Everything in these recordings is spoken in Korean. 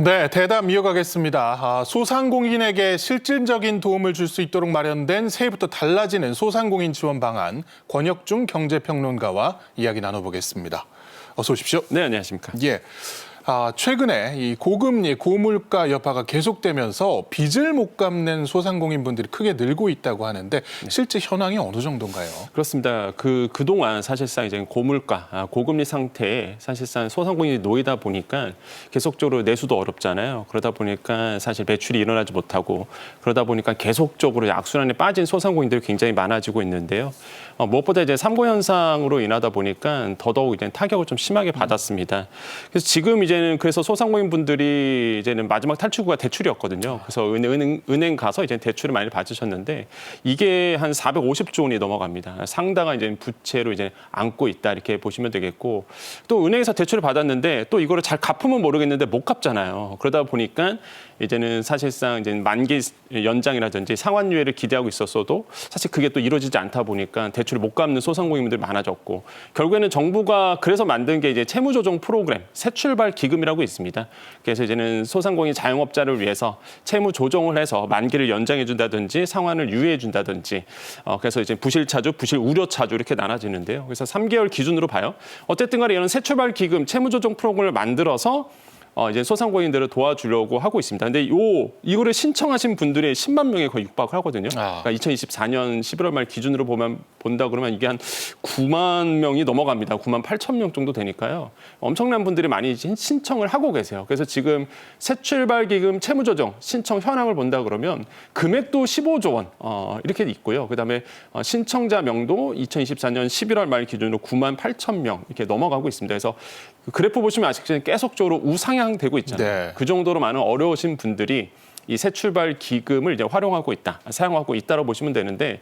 네, 대담 이어가겠습니다. 소상공인에게 실질적인 도움을 줄 수 있도록 마련된 새해부터 달라지는 소상공인 지원 방안, 권혁중 경제평론가와 이야기 나눠보겠습니다. 어서 오십시오. 네, 안녕하십니까. 예. 최근에 이 고금리, 고물가 여파가 계속되면서 빚을 못 갚는 소상공인분들이 크게 늘고 있다고 하는데 실제 현황이 어느 정도인가요? 그렇습니다. 그동안 사실상 이제 고물가, 고금리 상태에 사실상 소상공인이 놓이다 보니까 계속적으로 내수도 어렵잖아요. 그러다 보니까 사실 매출이 일어나지 못하고 그러다 보니까 계속적으로 악순환에 빠진 소상공인들이 굉장히 많아지고 있는데요. 무엇보다 이제 삼고 현상으로 인하다 보니까 더더욱 이제 타격을 좀 심하게 받았습니다. 그래서 지금 이제는 그래서 소상공인 분들이 이제는 마지막 탈출구가 대출이었거든요. 그래서 은행 가서 이제 대출을 많이 받으셨는데 이게 한 450조 원이 넘어갑니다. 상당한 이제 부채로 이제 안고 있다 이렇게 보시면 되겠고 또 은행에서 대출을 받았는데 또 이거를 잘 갚으면 모르겠는데 못 갚잖아요. 그러다 보니까 이제는 사실상 이제 만기 연장이라든지 상환유예를 기대하고 있었어도 사실 그게 또 이루어지지 않다 보니까 대출을 못 갚는 소상공인들이 많아졌고 결국에는 정부가 그래서 만든 게 이제 채무조정 프로그램 새출발 기금이라고 있습니다. 그래서 이제는 소상공인 자영업자를 위해서 채무 조정을 해서 만기를 연장해 준다든지 상환을 유예해 준다든지 그래서 이제 부실 차주, 부실 우려 차주 이렇게 나눠지는데요. 그래서 3개월 기준으로 봐요. 어쨌든 간에 이런 새출발 기금 채무 조정 프로그램을 만들어서 이제 소상공인들을 도와주려고 하고 있습니다. 근데 이거를 신청하신 분들이 10만 명에 거의 육박을 하거든요. 그러니까 2024년 11월 말 기준으로 본다 그러면 이게 한 9만 명이 넘어갑니다. 9만 8천 명 정도 되니까요. 엄청난 분들이 많이 신청을 하고 계세요. 그래서 지금 새출발기금 채무조정 신청 현황을 본다 그러면 금액도 15조 원 이렇게 있고요. 그다음에 신청자 명도 2024년 11월 말 기준으로 9만 8천 명 이렇게 넘어가고 있습니다. 그래서 그래프 보시면 아시겠지만 계속적으로 우상향되고 있잖아요. 네. 그 정도로 많은 어려우신 분들이 이 새출발 기금을 이제 활용하고 있다, 사용하고 있다고 보시면 되는데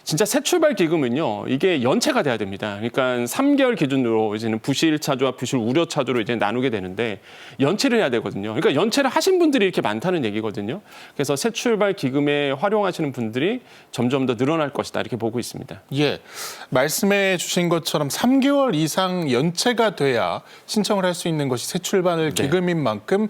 진짜 새출발 기금은요 이게 연체가 돼야 됩니다. 그러니까 3개월 기준으로 이제는 부실 차주와 부실 우려 차주로 이제 나누게 되는데 연체를 해야 되거든요. 그러니까 연체를 하신 분들이 이렇게 많다는 얘기거든요. 그래서 새출발 기금에 활용하시는 분들이 점점 더 늘어날 것이다 이렇게 보고 있습니다. 예, 말씀해 주신 것처럼 3개월 이상 연체가 돼야 신청을 할 수 있는 것이 새출발 기금인 만큼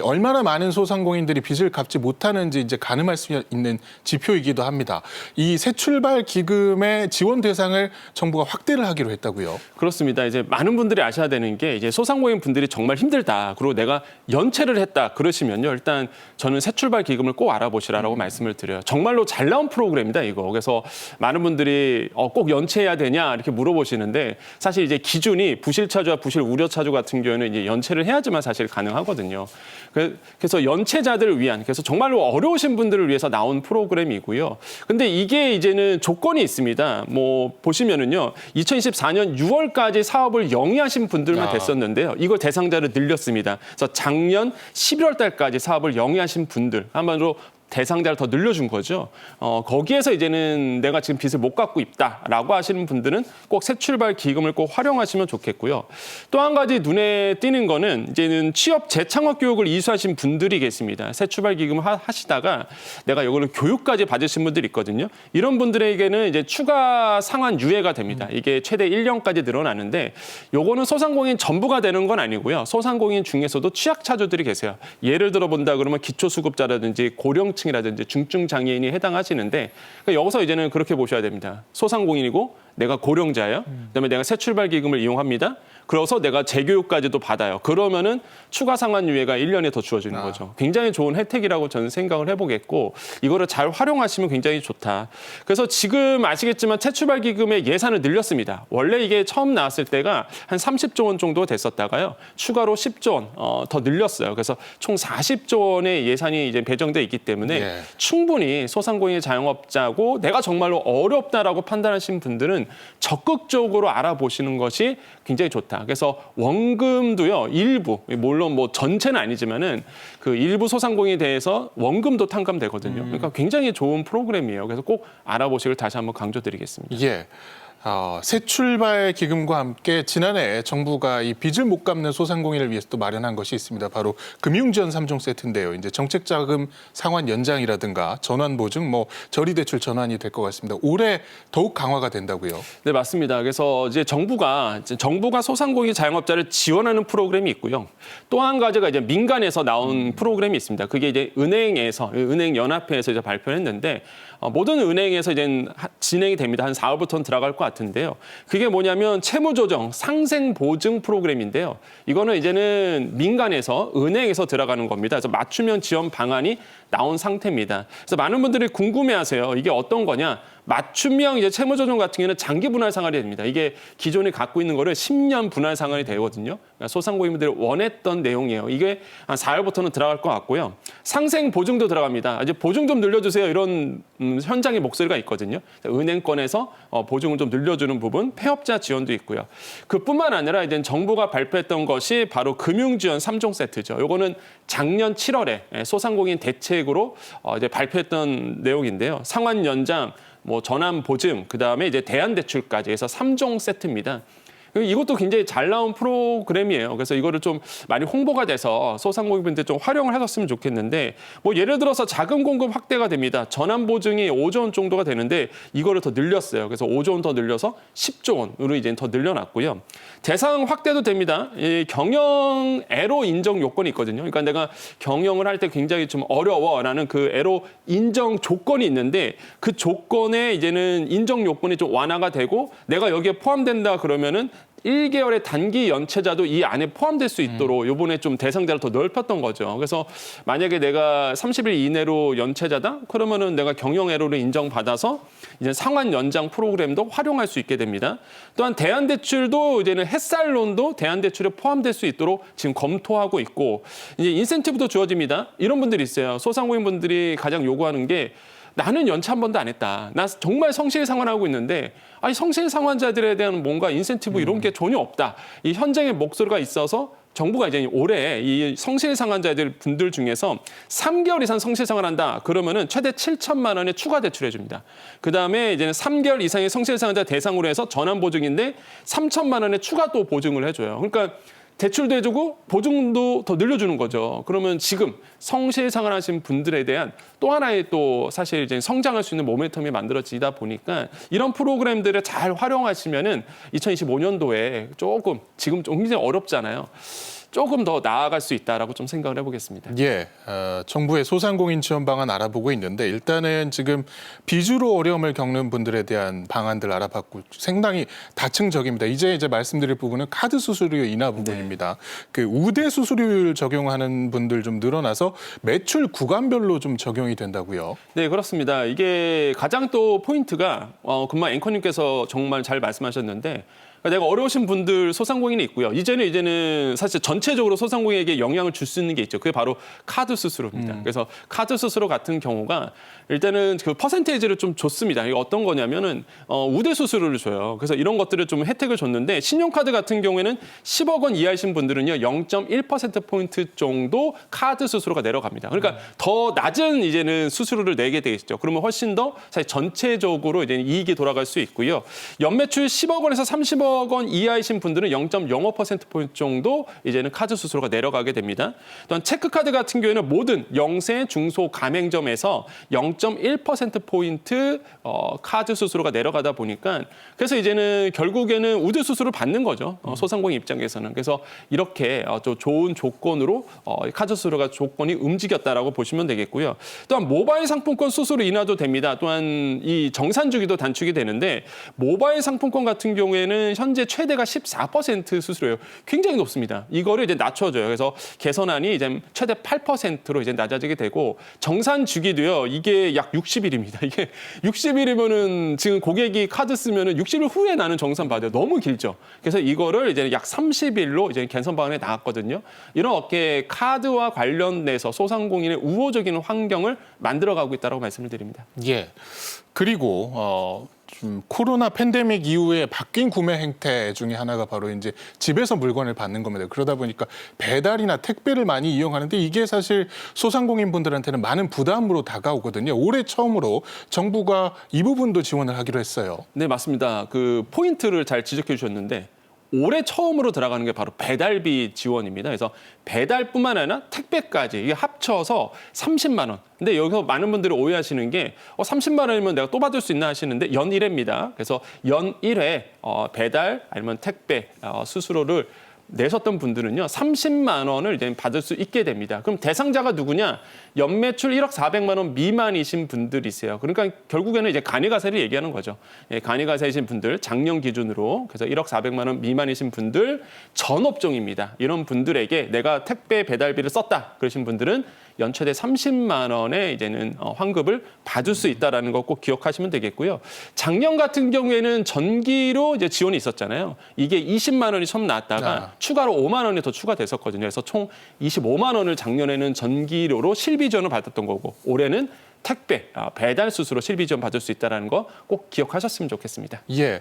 얼마나 많은 소상공인들이 빚을 갚지 못하는지 이제 가늠할 수 있는 지표이기도 합니다. 이 새출발 기금의 지원 대상을 정부가 확대를 하기로 했다고요? 그렇습니다. 이제 많은 분들이 아셔야 되는 게 이제 소상공인 분들이 정말 힘들다. 그리고 내가 연체를 했다. 그러시면요. 일단 저는 새출발 기금을 꼭 알아보시라고 말씀을 드려요. 정말로 잘 나온 프로그램입니다. 이거. 그래서 많은 분들이 꼭 연체해야 되냐 이렇게 물어보시는데 사실 이제 기준이 부실 차주와 부실 우려 차주 같은 경우에는 이제 연체를 해야지만 사실 가능하거든요. 그래서 연체자들을 위한 그래서 정말로 어려우신 분들을 위해서 나온 프로그램이고요. 근데 이게 이제는 조건이 있습니다. 뭐 보시면은요. 2024년 6월까지 사업을 영위하신 분들만 됐었는데요. 이걸 대상자를 늘렸습니다. 그래서 작년 11월 달까지 사업을 영위하신 분들 한마디로 대상자를 더 늘려준 거죠. 거기에서 이제는 내가 지금 빚을 못 갚고 있다라고 하시는 분들은 꼭 새출발 기금을 꼭 활용하시면 좋겠고요. 또 한 가지 눈에 띄는 거는 이제는 취업 재창업 교육을 이수하신 분들이 계십니다. 새출발 기금을 하시다가 내가 이거를 교육까지 받으신 분들이 있거든요. 이런 분들에게는 이제 추가 상환 유예가 됩니다. 이게 최대 1년까지 늘어나는데 요거는 소상공인 전부가 되는 건 아니고요. 소상공인 중에서도 취약차주들이 계세요. 예를 들어 본다 그러면 기초수급자라든지 고령 층이라든지 중증 장애인이 해당하시는데 여기서 이제는 그렇게 보셔야 됩니다. 소상공인이고 내가 고령자예요. 그다음에 내가 새출발 기금을 이용합니다. 그래서 내가 재교육까지도 받아요. 그러면은 추가 상환 유예가 1년에 더 주어지는 거죠. 굉장히 좋은 혜택이라고 저는 생각을 해보겠고 이거를 잘 활용하시면 굉장히 좋다. 그래서 지금 아시겠지만 새출발 기금의 예산을 늘렸습니다. 원래 이게 처음 나왔을 때가 한 30조 원 정도 됐었다가요. 추가로 10조 원 더 늘렸어요. 그래서 총 40조 원의 예산이 이제 배정돼 있기 때문에 충분히 소상공인 자영업자고 내가 정말로 어렵다라고 판단하신 분들은 적극적으로 알아보시는 것이 굉장히 좋다. 그래서 원금도요, 일부, 물론 뭐 전체는 아니지만은 그 일부 소상공인에 대해서 원금도 탕감되거든요. 그러니까 굉장히 좋은 프로그램이에요. 그래서 꼭 알아보시길 다시 한번 강조드리겠습니다. 예. 새 출발 기금과 함께 지난해 정부가 이 빚을 못 갚는 소상공인을 위해서 또 마련한 것이 있습니다. 바로 금융지원 3종 세트인데요. 이제 정책자금 상환 연장이라든가 전환보증, 저리대출 전환이 될 것 같습니다. 올해 더욱 강화가 된다고요. 네, 맞습니다. 그래서 이제 정부가 소상공인 자영업자를 지원하는 프로그램이 있고요. 또 한 가지가 이제 민간에서 나온 프로그램이 있습니다. 그게 이제 은행연합회에서 이제 발표했는데 모든 은행에서 이제 진행이 됩니다. 한 4월부터는 들어갈 것 같은데요. 그게 뭐냐면 채무조정 상생보증 프로그램인데요. 이거는 이제는 민간에서 은행에서 들어가는 겁니다. 그래서 맞춤형 지원 방안이 나온 상태입니다. 그래서 많은 분들이 궁금해하세요. 이게 어떤 거냐? 맞춤형 이제 채무조정 같은 경우는 장기 분할 상환이 됩니다. 이게 기존에 갖고 있는 거를 10년 분할 상환이 되거든요. 그러니까 소상공인분들이 원했던 내용이에요. 이게 한 4월부터는 들어갈 것 같고요. 상생 보증도 들어갑니다. 이제 보증 좀 늘려주세요. 이런 현장의 목소리가 있거든요. 은행권에서 보증을 좀 늘려주는 부분, 폐업자 지원도 있고요. 그뿐만 아니라 이제 정부가 발표했던 것이 바로 금융지원 3종 세트죠. 요거는 작년 7월에 소상공인 대책으로 이제 발표했던 내용인데요. 상환 연장, 전환 보증, 그다음에 이제 대안대출까지 해서 3종 세트입니다. 이것도 굉장히 잘 나온 프로그램이에요. 그래서 이거를 좀 많이 홍보가 돼서 소상공인분들 좀 활용을 하셨으면 좋겠는데 예를 들어서 자금 공급 확대가 됩니다. 전환 보증이 5조 원 정도가 되는데 이거를 더 늘렸어요. 그래서 5조 원 더 늘려서 10조 원으로 이제 더 늘려놨고요. 대상 확대도 됩니다. 이 경영 애로 인정 요건이 있거든요. 그러니까 내가 경영을 할 때 굉장히 좀 어려워라는 그 애로 인정 조건이 있는데 그 조건에 이제는 인정 요건이 좀 완화가 되고 내가 여기에 포함된다 그러면은 1개월의 단기 연체자도 이 안에 포함될 수 있도록 이번에 좀 대상자를 더 넓혔던 거죠. 그래서 만약에 내가 30일 이내로 연체자다? 그러면은 내가 경영애로를 인정받아서 이제 상환 연장 프로그램도 활용할 수 있게 됩니다. 또한 대안대출도 이제는 햇살론도 대안대출에 포함될 수 있도록 지금 검토하고 있고 이제 인센티브도 주어집니다. 이런 분들이 있어요. 소상공인분들이 가장 요구하는 게 나는 연체 한 번도 안 했다. 나 정말 성실 상환하고 있는데 아니 성실 상환자들에 대한 뭔가 인센티브 이런 게 전혀 없다. 이 현장의 목소리가 있어서 정부가 이제 올해 이 성실 상환자들 분들 중에서 3개월 이상 성실 상환한다. 그러면은 최대 7천만 원의 추가 대출해 줍니다. 그다음에 이제는 3개월 이상의 성실 상환자 대상으로 해서 전환 보증인데 3천만 원의 추가 또 보증을 해줘요. 그러니까 대출도 해주고 보증도 더 늘려주는 거죠. 그러면 지금 성실 상환하신 분들에 대한 또 하나의 또 사실 이제 성장할 수 있는 모멘텀이 만들어지다 보니까 이런 프로그램들을 잘 활용하시면은 2025년도에 조금 지금 좀 굉장히 어렵잖아요. 조금 더 나아갈 수 있다라고 좀 생각을 해보겠습니다. 예, 정부의 소상공인 지원 방안 알아보고 있는데 일단은 지금 빚으로 어려움을 겪는 분들에 대한 방안들 알아봤고 상당히 다층적입니다. 이제 말씀드릴 부분은 카드 수수료 인하 부분입니다. 그 우대 수수료율 적용하는 분들 좀 늘어나서 매출 구간별로 좀 적용이 된다고요. 네, 그렇습니다. 이게 가장 또 포인트가 금방 앵커님께서 정말 잘 말씀하셨는데 내가 어려우신 분들 소상공인이 있고요. 이제는 사실 전체적으로 소상공인에게 영향을 줄 수 있는 게 있죠. 그게 바로 카드 수수료입니다. 그래서 카드 수수료 같은 경우가 일단은 그 퍼센테이지를 좀 줬습니다. 이게 어떤 거냐면은 우대 수수료를 줘요. 그래서 이런 것들을 좀 혜택을 줬는데 신용카드 같은 경우에는 10억 원 이하이신 분들은요 0.1%포인트 정도 카드 수수료가 내려갑니다. 그러니까 더 낮은 이제는 수수료를 내게 되겠죠. 그러면 훨씬 더 사실 전체적으로 이제 이익이 돌아갈 수 있고요. 연매출 10억 원에서 30억 원 이하이신 분들은 0.05%포인트 정도 이제는 카드 수수료가 내려가게 됩니다. 또한 체크카드 같은 경우에는 모든 영세, 중소, 가맹점에서 0.1%포인트 카드 수수료가 내려가다 보니까 그래서 이제는 결국에는 우대 수수료를 받는 거죠. 소상공인 입장에서는. 그래서 이렇게 좀 좋은 조건으로 카드 수수료가 조건이 움직였다라고 보시면 되겠고요. 또한 모바일 상품권 수수료 인하도 됩니다. 또한 이 정산 주기도 단축이 되는데 모바일 상품권 같은 경우에는 현재 최대가 14% 수수료예요. 굉장히 높습니다. 이거를 이제 낮춰줘요. 그래서 개선안이 이제 최대 8%로 이제 낮아지게 되고 정산 주기도요. 이게 약 60일입니다. 이게 60일이면은 지금 고객이 카드 쓰면은 60일 후에 나는 정산 받아요. 너무 길죠. 그래서 이거를 이제 약 30일로 이제 개선 방안에 나왔거든요. 이런 어깨 카드와 관련돼서 소상공인의 우호적인 환경을 만들어가고 있다고 말씀을 드립니다. 예. 그리고 좀 코로나 팬데믹 이후에 바뀐 구매 행태 중에 하나가 바로 이제 집에서 물건을 받는 겁니다. 그러다 보니까 배달이나 택배를 많이 이용하는데 이게 사실 소상공인분들한테는 많은 부담으로 다가오거든요. 올해 처음으로 정부가 이 부분도 지원을 하기로 했어요. 네, 맞습니다. 그 포인트를 잘 지적해 주셨는데 올해 처음으로 들어가는 게 바로 배달비 지원입니다. 그래서 배달뿐만 아니라 택배까지 이게 합쳐서 30만 원. 근데 여기서 많은 분들이 오해하시는 게 30만 원이면 내가 또 받을 수 있나 하시는데 연 1회입니다. 그래서 연 1회 배달 아니면 택배 수수료를 내셨던 분들은요 30만 원을 이제 받을 수 있게 됩니다. 그럼 대상자가 누구냐? 연매출 1억 400만 원 미만이신 분들이세요. 그러니까 결국에는 이제 간이가세를 얘기하는 거죠. 예, 간이가세이신 분들 작년 기준으로 그래서 1억 400만 원 미만이신 분들 전업종입니다. 이런 분들에게 내가 택배 배달비를 썼다 그러신 분들은 연 최대 30만 원의 이제는 환급을 받을 수 있다라는 거 꼭 기억하시면 되겠고요. 작년 같은 경우에는 전기로 이제 지원이 있었잖아요. 이게 20만 원이 처음 나왔다가 추가로 5만 원이 더 추가됐었거든요. 그래서 총 25만 원을 작년에는 전기료로 실비 지원을 받았던 거고 올해는 택배, 배달 수수료 실비 지원 받을 수 있다는 거 꼭 기억하셨으면 좋겠습니다. 예.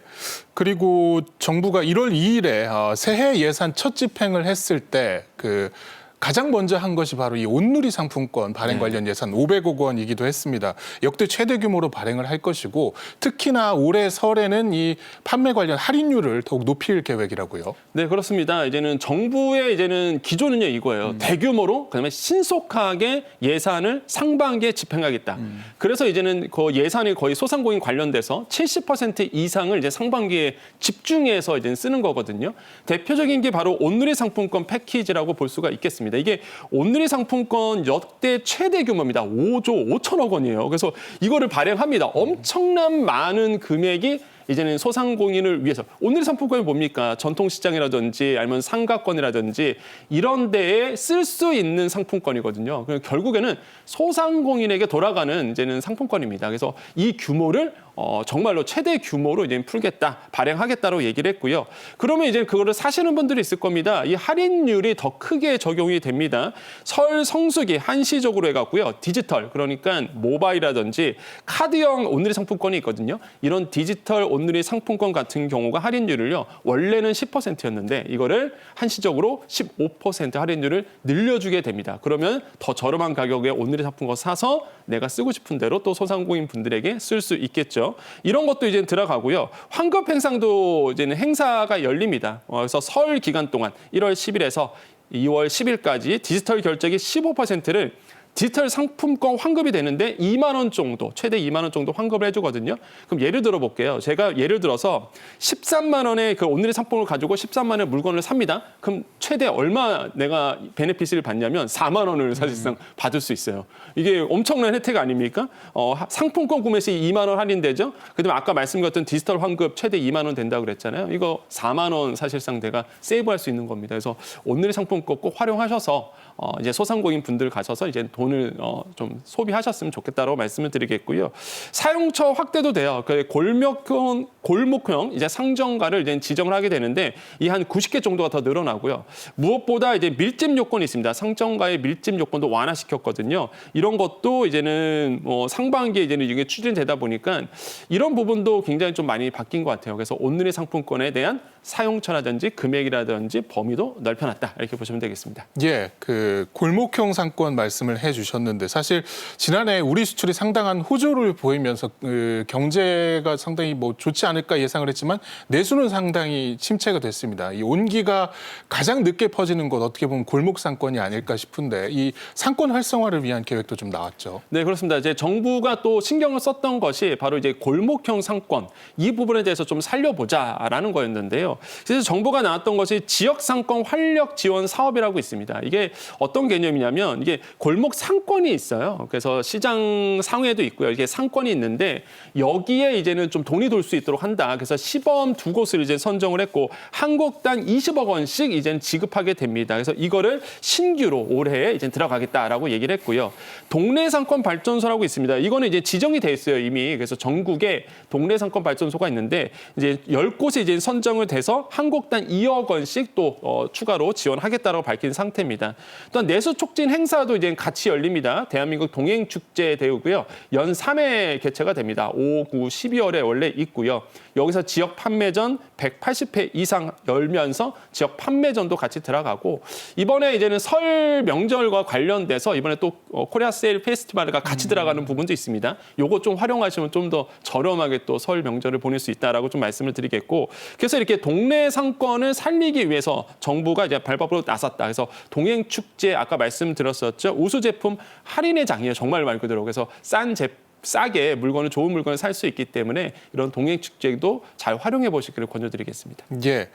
그리고 정부가 1월 2일에 새해 예산 첫 집행을 했을 때 가장 먼저 한 것이 바로 이 온누리 상품권 발행 관련 예산 500억 원이기도 했습니다. 역대 최대 규모로 발행을 할 것이고 특히나 올해 설에는 이 판매 관련 할인율을 더욱 높일 계획이라고요. 네, 그렇습니다. 이제는 정부의 기조는요 이거예요. 대규모로 그다음에 신속하게 예산을 상반기에 집행하겠다. 그래서 이제는 그 예산이 거의 소상공인 관련돼서 70% 이상을 이제 상반기에 집중해서 이제 쓰는 거거든요. 대표적인 게 바로 온누리 상품권 패키지라고 볼 수가 있겠습니다. 이게 온누리 상품권 역대 최대 규모입니다. 5조 5천억 원이에요. 그래서 이거를 발행합니다. 엄청난 많은 금액이 이제는 소상공인을 위해서 온누리 상품권이 뭡니까? 전통시장이라든지 아니면 상가권이라든지 이런 데에 쓸 수 있는 상품권이거든요. 결국에는 소상공인에게 돌아가는 이제는 상품권입니다. 그래서 이 규모를 정말로 최대 규모로 이제 풀겠다, 발행하겠다고 얘기를 했고요. 그러면 이제 그거를 사시는 분들이 있을 겁니다. 이 할인율이 더 크게 적용이 됩니다. 설 성수기 한시적으로 해갖고요. 디지털, 그러니까 모바일이라든지 카드형 온누리 상품권이 있거든요. 이런 디지털 온누리 상품권 같은 경우가 할인율을요. 원래는 10%였는데 이거를 한시적으로 15% 할인율을 늘려주게 됩니다. 그러면 더 저렴한 가격에 온누리 상품권 사서 내가 쓰고 싶은 대로 또 소상공인 분들에게 쓸 수 있겠죠. 이런 것도 이제 들어가고요. 환급 행상도 이제는 행사가 열립니다. 그래서 설 기간 동안 1월 10일에서 2월 10일까지 디지털 결제기 15%를 디지털 상품권 환급이 되는데 2만 원 정도, 최대 2만 원 정도 환급을 해주거든요. 그럼 예를 들어 볼게요. 제가 예를 들어서 13만 원의 그 온누리 상품을 가지고 13만 원의 물건을 삽니다. 그럼 최대 얼마 내가 베네핏을 받냐면 4만 원을 사실상 받을 수 있어요. 이게 엄청난 혜택 아닙니까? 상품권 구매 시 2만 원 할인되죠. 그다음에 아까 말씀드렸던 디지털 환급 최대 2만 원 된다고 그랬잖아요. 이거 4만 원 사실상 내가 세이브할 수 있는 겁니다. 그래서 온누리 상품권 꼭 활용하셔서 이제 소상공인 분들 가셔서 이제 돈을 좀 소비하셨으면 좋겠다라고 말씀을 드리겠고요. 사용처 확대도 돼요. 그 골목형 이제 상점가를 이제 지정을 하게 되는데 이 한 90개 정도가 더 늘어나고요. 무엇보다 이제 밀집 요건이 있습니다. 상점가의 밀집 요건도 완화시켰거든요. 이런 것도 이제는 상반기에 이제는 이게 추진되다 보니까 이런 부분도 굉장히 좀 많이 바뀐 것 같아요. 그래서 온누리 상품권에 대한 사용처라든지 금액이라든지 범위도 넓혀놨다 이렇게 보시면 되겠습니다. 예, 골목형 상권 말씀을 해주셨는데 사실 지난해 우리 수출이 상당한 호조를 보이면서 경제가 상당히 좋지 않을까 예상을 했지만 내수는 상당히 침체가 됐습니다. 이 온기가 가장 늦게 퍼지는 곳 어떻게 보면 골목 상권이 아닐까 싶은데 이 상권 활성화를 위한 계획도 좀 나왔죠. 네, 그렇습니다. 이제 정부가 또 신경을 썼던 것이 바로 이제 골목형 상권 이 부분에 대해서 좀 살려보자라는 거였는데요. 그래서 정부가 나왔던 것이 지역 상권 활력 지원 사업이라고 있습니다. 이게 어떤 개념이냐면 이게 골목 상권이 있어요. 그래서 시장 상회도 있고요. 이게 상권이 있는데 여기에 이제는 좀 돈이 돌 수 있도록 한다. 그래서 시범 2곳을 이제 선정을 했고 한 곳당 20억 원씩 이제 지급하게 됩니다. 그래서 이거를 신규로 올해에 이제 들어가겠다라고 얘기를 했고요. 동네 상권 발전소라고 있습니다. 이거는 이제 지정이 돼 있어요, 이미. 그래서 전국에 동네 상권 발전소가 있는데 이제 10곳이 이제 선정을 돼서 한 곳당 2억 원씩 또 추가로 지원하겠다라고 밝힌 상태입니다. 또한 내수 촉진 행사도 이제 같이 열립니다. 대한민국 동행축제 대회고요. 연 3회 개최가 됩니다. 5, 9, 12월에 원래 있고요. 여기서 지역 판매전 180회 이상 열면서 지역 판매전도 같이 들어가고 이번에 이제는 설 명절과 관련돼서 이번에 또 코리아 세일 페스티벌과 같이 들어가는 부분도 있습니다. 요거 좀 활용하시면 좀 더 저렴하게 또 설 명절을 보낼 수 있다라고 좀 말씀을 드리겠고 그래서 이렇게 동네 상권을 살리기 위해서 정부가 이제 발법으로 나섰다. 그래서 동행축제 아까 말씀드렸었죠. 우수 제품 할인의 장이에요. 정말 말 그대로. 그래서 싸게 물건을 좋은 물건을 살 수 있기 때문에 이런 동행 축제도 잘 활용해 보시기를 권유드리겠습니다. 예.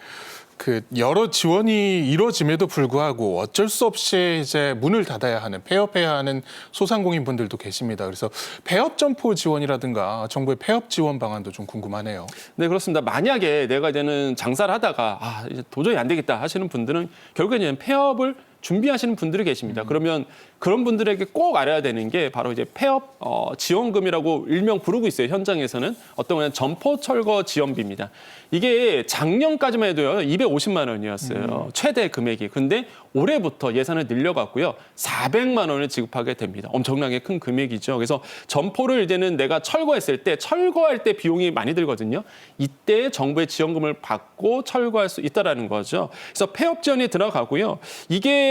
그 여러 지원이 이루어짐에도 불구하고 어쩔 수 없이 이제 문을 닫아야 하는 폐업해야 하는 소상공인 분들도 계십니다. 그래서 폐업 점포 지원이라든가 정부의 폐업 지원 방안도 좀 궁금하네요. 네, 그렇습니다. 만약에 내가 이제는 장사를 하다가 이제 도저히 안 되겠다 하시는 분들은 결국에는 폐업을 준비하시는 분들이 계십니다. 그러면 그런 분들에게 꼭 알아야 되는 게 바로 이제 폐업 지원금이라고 일명 부르고 있어요. 현장에서는 어떤 거냐면 점포 철거 지원비입니다. 이게 작년까지만 해도요 250만 원이었어요. 최대 금액이. 근데 올해부터 예산을 늘려갔고요 400만 원을 지급하게 됩니다. 엄청나게 큰 금액이죠. 그래서 점포를 이제는 내가 철거했을 때 철거할 때 비용이 많이 들거든요. 이때 정부의 지원금을 받고 철거할 수 있다라는 거죠. 그래서 폐업 지원이 들어가고요. 이게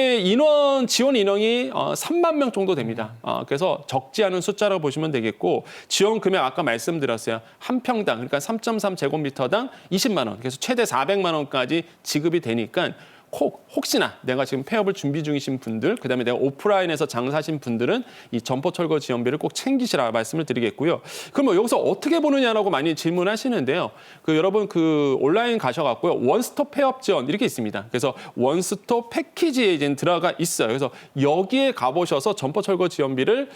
지원 인원이 3만 명 정도 됩니다. 그래서 적지 않은 숫자라고 보시면 되겠고 지원 금액 아까 말씀드렸어요. 한 평당 그러니까 3.3제곱미터당 20만 원. 그래서 최대 400만 원까지 지급이 되니까 혹시나 내가 지금 폐업을 준비 중이신 분들, 그다음에 내가 오프라인에서 장사하신 분들은 이 점포 철거 지원비를 꼭 챙기시라 말씀을 드리겠고요. 그럼 뭐 여기서 어떻게 보느냐라고 많이 질문하시는데요. 여러분 온라인 가셔갖고요. 원스톱 폐업 지원 이렇게 있습니다. 그래서 원스톱 패키지에 이제 들어가 있어요. 그래서 여기에 가보셔서 점포 철거 지원비를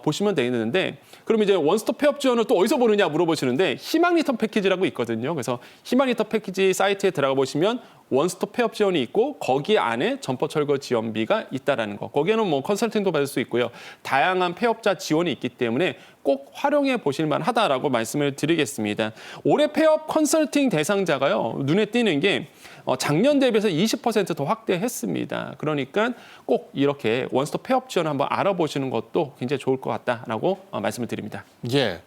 보시면 되는데, 그럼 이제 원스톱 폐업 지원을 또 어디서 보느냐 물어보시는데 희망 리턴 패키지라고 있거든요. 그래서 희망 리턴 패키지 사이트에 들어가 보시면 원스톱 폐업 지원이 있고 거기 안에 점포 철거 지원비가 있다라는 거. 거기에는 뭐 컨설팅도 받을 수 있고요. 다양한 폐업자 지원이 있기 때문에 꼭 활용해 보실 만하다라고 말씀을 드리겠습니다. 올해 폐업 컨설팅 대상자가요. 눈에 띄는 게 작년 대비해서 20% 더 확대했습니다. 그러니까 꼭 이렇게 원스톱 폐업 지원 한번 알아보시는 것도 굉장히 좋을 것 같다라고 말씀을 드립니다. 예,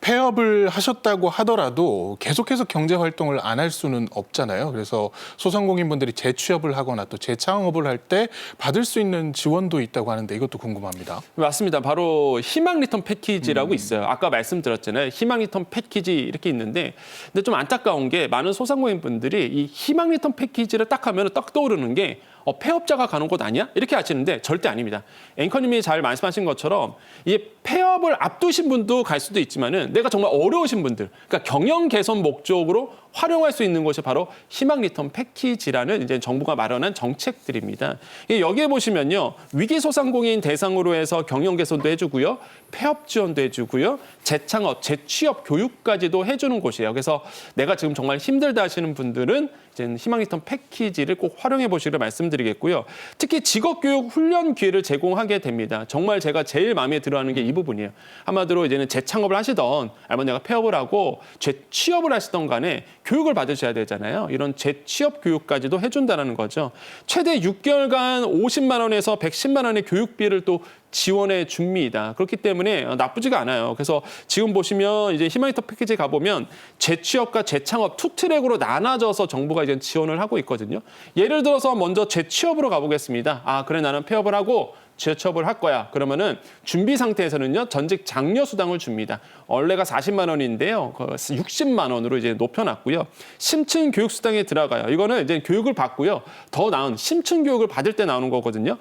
폐업을 하셨다고 하더라도 계속해서 경제 활동을 안 할 수는 없잖아요. 그래서 소상공인분들이 재취업을 하거나 또 재창업을 할 때 받을 수 있는 지원도 있다고 하는데 이것도 궁금합니다. 맞습니다. 바로 희망 리턴 패키지라고 있어요. 아까 말씀드렸잖아요. 희망 리턴 패키지 이렇게 있는데, 근데 좀 안타까운 게 많은 소상공인분들이 이 희망 리턴 패키지를 딱 하면 딱 떠오르는 게 폐업자가 가는 곳 아니야? 이렇게 하시는데 절대 아닙니다. 앵커님이 잘 말씀하신 것처럼 이 폐업을 앞두신 분도 갈 수도 있지만은 내가 정말 어려우신 분들, 그러니까 경영 개선 목적으로 활용할 수 있는 것이 바로 희망 리턴 패키지라는 이제 정부가 마련한 정책들입니다. 여기에 보시면요, 위기 소상공인 대상으로 해서 경영 개선도 해주고요, 폐업 지원도 해주고요, 재창업, 재취업 교육까지도 해주는 곳이에요. 그래서 내가 지금 정말 힘들다 하시는 분들은 이제 희망 리턴 패키지를 꼭 활용해 보시기를 말씀드리겠고요. 특히 직업교육 훈련 기회를 제공하게 됩니다. 정말 제가 제일 마음에 들어하는 게 이 부분이에요. 한마디로 이제는 재창업을 하시던, 아니면 내가 폐업을 하고 재취업을 하시던 간에 교육을 받으셔야 되잖아요. 이런 재취업 교육까지도 해준다는 거죠. 최대 6개월간 50만 원에서 110만 원의 교육비를 또 지원해 줍니다. 그렇기 때문에 나쁘지가 않아요. 그래서 지금 보시면 이제 희망 리턴 패키지에 가보면 재취업과 재창업 투 트랙으로 나눠져서 정부가 이제 지원을 하고 있거든요. 예를 들어서 먼저 재취업으로 가보겠습니다. 그래 나는 폐업을 하고 재취업을 할 거야. 그러면은 준비 상태에서는요, 전직 장려 수당을 줍니다. 원래가 40만 원인데요, 60만 원으로 이제 높여놨고요. 심층 교육 수당에 들어가요. 이거는 이제 교육을 받고요, 더 나은 심층 교육을 받을 때 나오는 거거든요.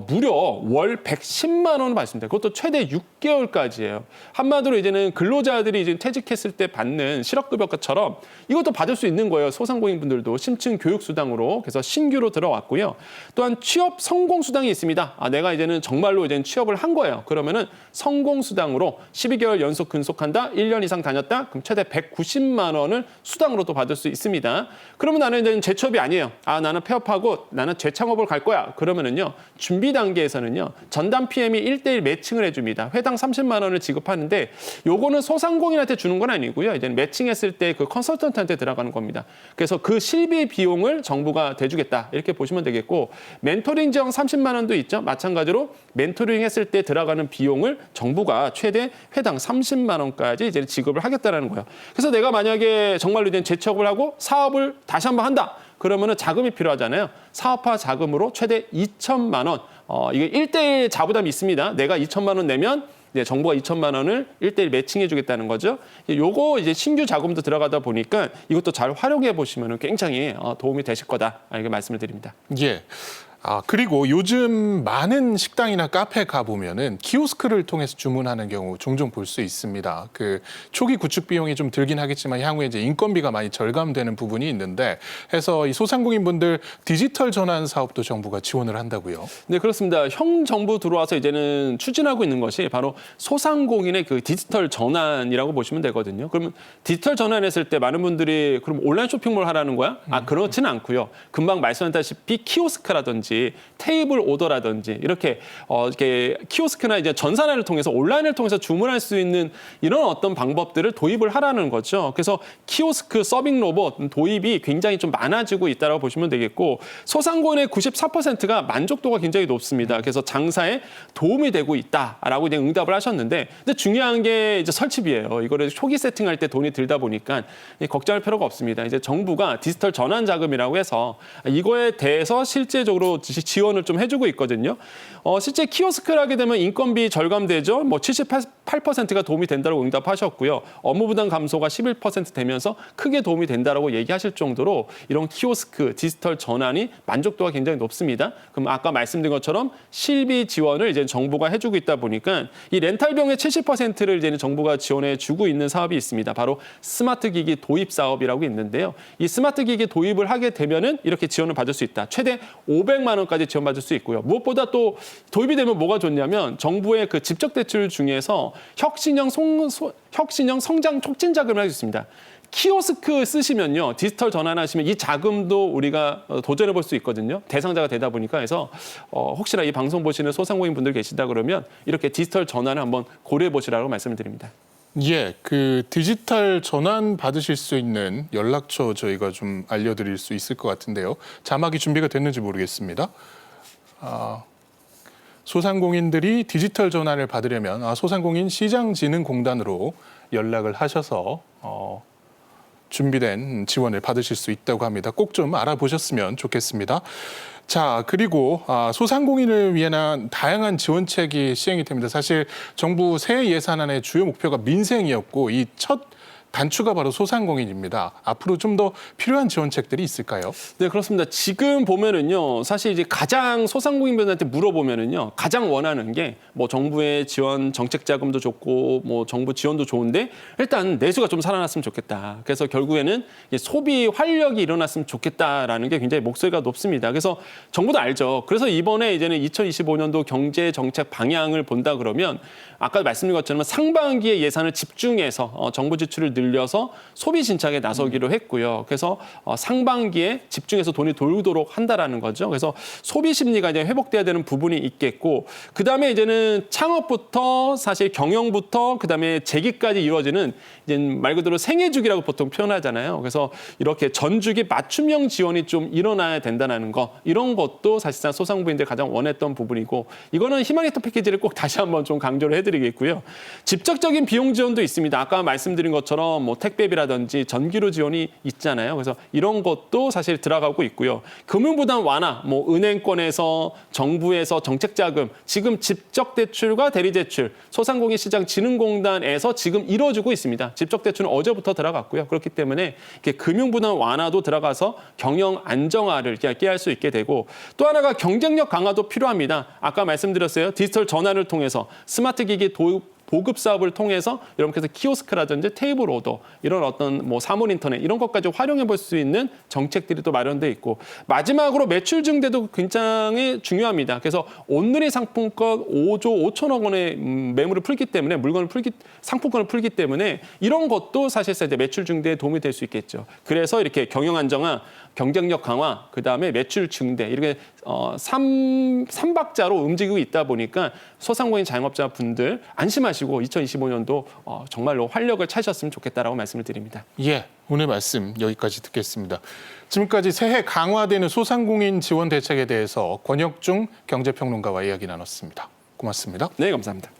무려 월 110만 원을 받습니다. 그것도 최대 6개월까지예요. 한마디로 이제는 근로자들이 이제 퇴직했을 때 받는 실업급여처럼 이것도 받을 수 있는 거예요. 소상공인분들도 심층 교육 수당으로. 그래서 신규로 들어왔고요. 또한 취업 성공 수당이 있습니다. 내가 이제는 정말로 이제는 취업을 한 거예요. 그러면은 성공 수당으로 12개월 연속 근속한다, 1년 이상 다녔다, 그럼 최대 190만 원을 수당으로 또 받을 수 있습니다. 그러면 나는 이제는 재취업이 아니에요. 나는 폐업하고 나는 재창업을 갈 거야. 그러면은요, 준비 단계에서는요. 전담 PM이 1대1 매칭을 해줍니다. 회당 30만 원을 지급하는데 요거는 소상공인한테 주는 건 아니고요. 이제 매칭했을 때 그 컨설턴트한테 들어가는 겁니다. 그래서 그 실비 비용을 정부가 대주겠다 이렇게 보시면 되겠고 멘토링 지원 30만 원도 있죠. 마찬가지로 멘토링 했을 때 들어가는 비용을 정부가 최대 회당 30만 원까지 이제 지급을 하겠다라는 거예요. 그래서 내가 만약에 정말로 이제 재취업을 하고 사업을 다시 한번 한다. 그러면은 자금이 필요하잖아요. 사업화 자금으로 최대 2천만 원. 이게 1대1 자부담이 있습니다. 내가 2천만 원 내면 이제 정부가 2천만 원을 1대1 매칭해 주겠다는 거죠. 요거 이제 신규 자금도 들어가다 보니까 이것도 잘 활용해 보시면 굉장히 도움이 되실 거다. 이렇게 말씀을 드립니다. 예. 그리고 요즘 많은 식당이나 카페 가보면은 키오스크를 통해서 주문하는 경우 종종 볼 수 있습니다. 그 초기 구축 비용이 좀 들긴 하겠지만 향후에 이제 인건비가 많이 절감되는 부분이 있는데 해서 이 소상공인분들 디지털 전환 사업도 정부가 지원을 한다고요. 네, 그렇습니다. 형 정부 들어와서 이제는 추진하고 있는 것이 바로 소상공인의 그 디지털 전환이라고 보시면 되거든요. 그러면 디지털 전환했을 때 많은 분들이 그럼 온라인 쇼핑몰 하라는 거야? 그렇지는 않고요. 금방 말씀하셨다시피 키오스크라든지 테이블 오더라든지 이렇게 키오스크나 이제 전산화를 통해서 온라인을 통해서 주문할 수 있는 이런 어떤 방법들을 도입을 하라는 거죠. 그래서 키오스크 서빙 로봇 도입이 굉장히 좀 많아지고 있다고 보시면 되겠고 소상공인의 94%가 만족도가 굉장히 높습니다. 그래서 장사에 도움이 되고 있다라고 이제 응답을 하셨는데 근데 중요한 게 이제 설치비예요. 이거를 초기 세팅할 때 돈이 들다 보니까 걱정할 필요가 없습니다. 이제 정부가 디지털 전환 자금이라고 해서 이거에 대해서 실제적으로 지원을 좀 해주고 있거든요. 실제 키오스크를 하게 되면 인건비 절감되죠. 뭐 78%가 도움이 된다고 응답하셨고요. 업무 부담 감소가 11% 되면서 크게 도움이 된다라고 얘기하실 정도로 이런 키오스크 디지털 전환이 만족도가 굉장히 높습니다. 그럼 아까 말씀드린 것처럼 실비 지원을 이제 정부가 해주고 있다 보니까 이 렌탈 비용의 70%를 이제 정부가 지원해 주고 있는 사업이 있습니다. 바로 스마트 기기 도입 사업이라고 있는데요. 이 스마트 기기 도입을 하게 되면은 이렇게 지원을 받을 수 있다. 최대 500만 원까지 지원받을 수 있고요. 무엇보다 또 도입이 되면 뭐가 좋냐면 정부의 그 직접 대출 중에서 혁신형 성장 촉진 자금을 할 수 있습니다. 키오스크 쓰시면요. 디지털 전환하시면 이 자금도 우리가 도전해 볼 수 있거든요. 대상자가 되다 보니까 해서 혹시나 이 방송 보시는 소상공인 분들 계시다 그러면 이렇게 디지털 전환을 한번 고려해 보시라고 말씀을 드립니다. 예, 그 디지털 전환 받으실 수 있는 연락처 저희가 좀 알려드릴 수 있을 것 같은데요. 자막이 준비가 됐는지 모르겠습니다. 소상공인들이 디지털 전환을 받으려면 소상공인 시장진흥공단으로 연락을 하셔서 준비된 지원을 받으실 수 있다고 합니다. 꼭 좀 알아보셨으면 좋겠습니다. 자, 그리고 소상공인을 위한 다양한 지원책이 시행이 됩니다. 사실 정부 새해 예산안의 주요 목표가 민생이었고 이 첫 단추가 바로 소상공인입니다. 앞으로 좀 더 필요한 지원책들이 있을까요? 네, 그렇습니다. 지금 보면은요, 사실 이제 가장 소상공인분들한테 물어보면은요, 가장 원하는 게 뭐 정부의 지원 정책 자금도 좋고 뭐 정부 지원도 좋은데 일단 내수가 좀 살아났으면 좋겠다. 그래서 결국에는 소비 활력이 일어났으면 좋겠다라는 게 굉장히 목소리가 높습니다. 그래서 정부도 알죠. 그래서 이번에 이제는 2025년도 경제 정책 방향을 본다 그러면 아까 말씀드린 것처럼 상반기에 예산을 집중해서 정부 지출을 늘려서 소비 진작에 나서기로 했고요. 그래서 상반기에 집중해서 돈이 돌도록 한다라는 거죠. 그래서 소비 심리가 이제 회복돼야 되는 부분이 있겠고, 그 다음에 이제는 창업부터 사실 경영부터 그 다음에 재기까지 이루어지는 이제 말 그대로 생애주기라고 보통 표현하잖아요. 그래서 이렇게 전주기 맞춤형 지원이 좀 일어나야 된다는 거, 이런 것도 사실상 소상공인들 가장 원했던 부분이고, 이거는 희망히터 패키지를 꼭 다시 한번 좀 강조를 해드리겠고요. 직접적인 비용 지원도 있습니다. 아까 말씀드린 것처럼 뭐 택배비라든지 전기료 지원이 있잖아요. 그래서 이런 것도 사실 들어가고 있고요. 금융부담 완화, 뭐 은행권에서 정부에서 정책자금, 지금 직접 대출과 대리 대출, 소상공인 시장 진흥공단에서 지금 이루어지고 있습니다. 직접 대출은 어제부터 들어갔고요. 그렇기 때문에 이렇게 금융부담 완화도 들어가서 경영 안정화를 깨할 수 있게 되고, 또 하나가 경쟁력 강화도 필요합니다. 아까 말씀드렸어요. 디지털 전환을 통해서 스마트 기기 보급 사업을 통해서 이렇게 해서 키오스크라든지 테이블 오더, 이런 어떤 뭐 사물 인터넷 이런 것까지 활용해 볼 수 있는 정책들이 또 마련돼 있고, 마지막으로 매출 증대도 굉장히 중요합니다. 그래서 온누리 상품권 5조 5천억 원의 매물을 풀기 때문에 상품권을 풀기 때문에 이런 것도 사실상 이제 매출 증대에 도움이 될 수 있겠죠. 그래서 이렇게 경영 안정화, 경쟁력 강화, 그다음에 매출 증대 이렇게 삼박자로 움직이고 있다 보니까 소상공인 자영업자분들 안심하시고 2025년도 정말로 활력을 찾으셨으면 좋겠다라고 말씀을 드립니다. 예, 오늘 말씀 여기까지 듣겠습니다. 지금까지 새해 강화되는 소상공인 지원 대책에 대해서 권혁중 경제평론가와 이야기 나눴습니다. 고맙습니다. 네, 감사합니다.